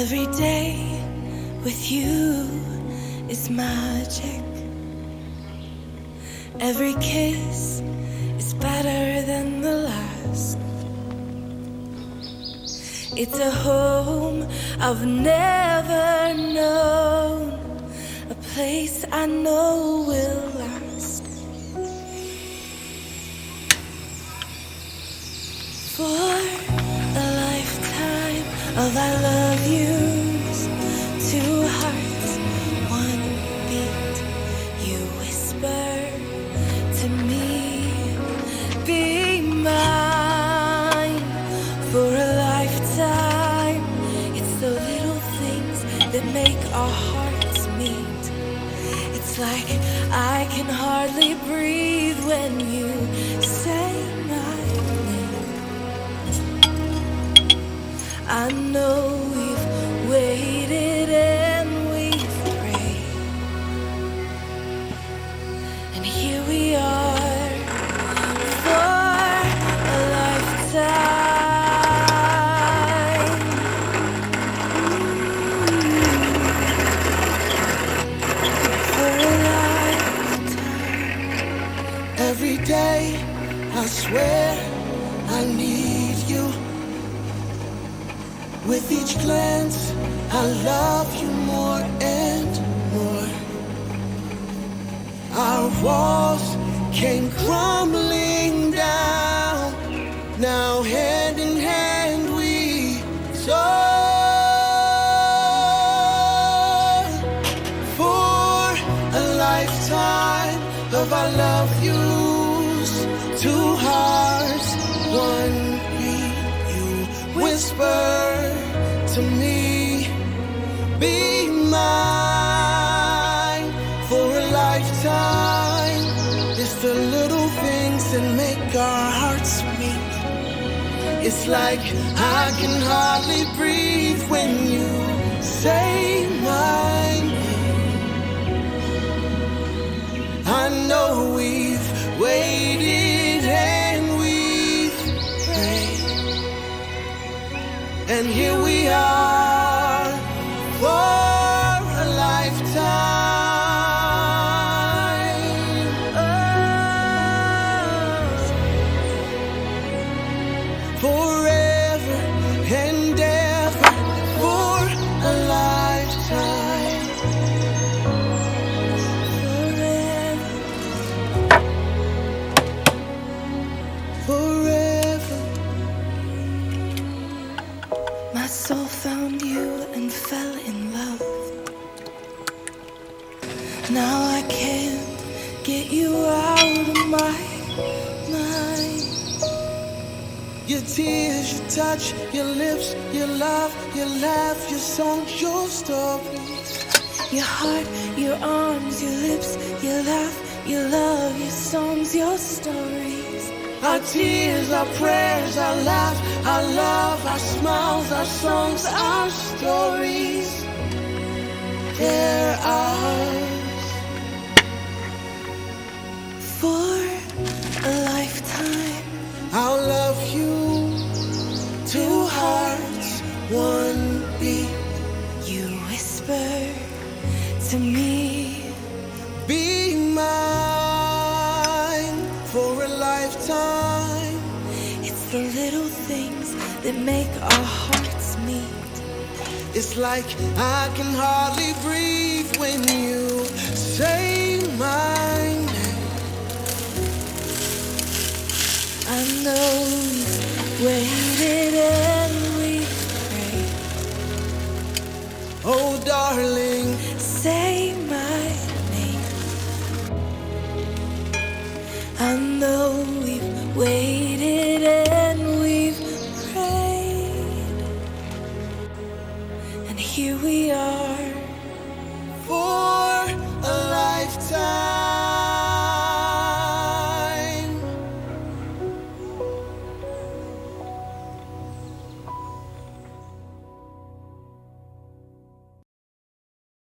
Every day with you is magic. Every kiss is better than the last. It's a home I've never known, a place I know will last. For a lifetime of I love yous, two hearts, one beat. You whisper to me, be mine. For a lifetime, it's the little things that make our hearts meet. It's like I can hardly breathe when you say my name. I know we've waited and we've prayed, and here we are for a lifetime. For a lifetime. Every day I swear I need you. With each glance, I love you more and more. Our walls came crumbling down. Now hand in hand we soar. For a lifetime of I love yous, two hearts, one beat. You whisper to me, be mine. For a lifetime, it's the little things that make our hearts meet. It's like I can hardly breathe when you say my name. I know we've waited and we've prayed, and here we are for a lifetime. Oh, forever and ever for a lifetime. Forever. My soul found you and fell in love. Now I can't get you out of my mind. Your tears, your touch, your lips, your love, your laugh, your songs, your stories. Your heart, your arms, your lips, your laugh, your love, your songs, your stories. Our tears, our prayers, our laugh, our love, our smiles, our songs, our stories. They're ours. For a lifetime, I'll love you. Two hearts, one beat. you whisper to me, Be mine for a lifetime. it's the little things that make our hearts meet. It's like I can hardly breathe when you say my name. I know we've waited and we've prayed. Oh, darling, Say my name. I know we've waited and we've prayed, and here we are for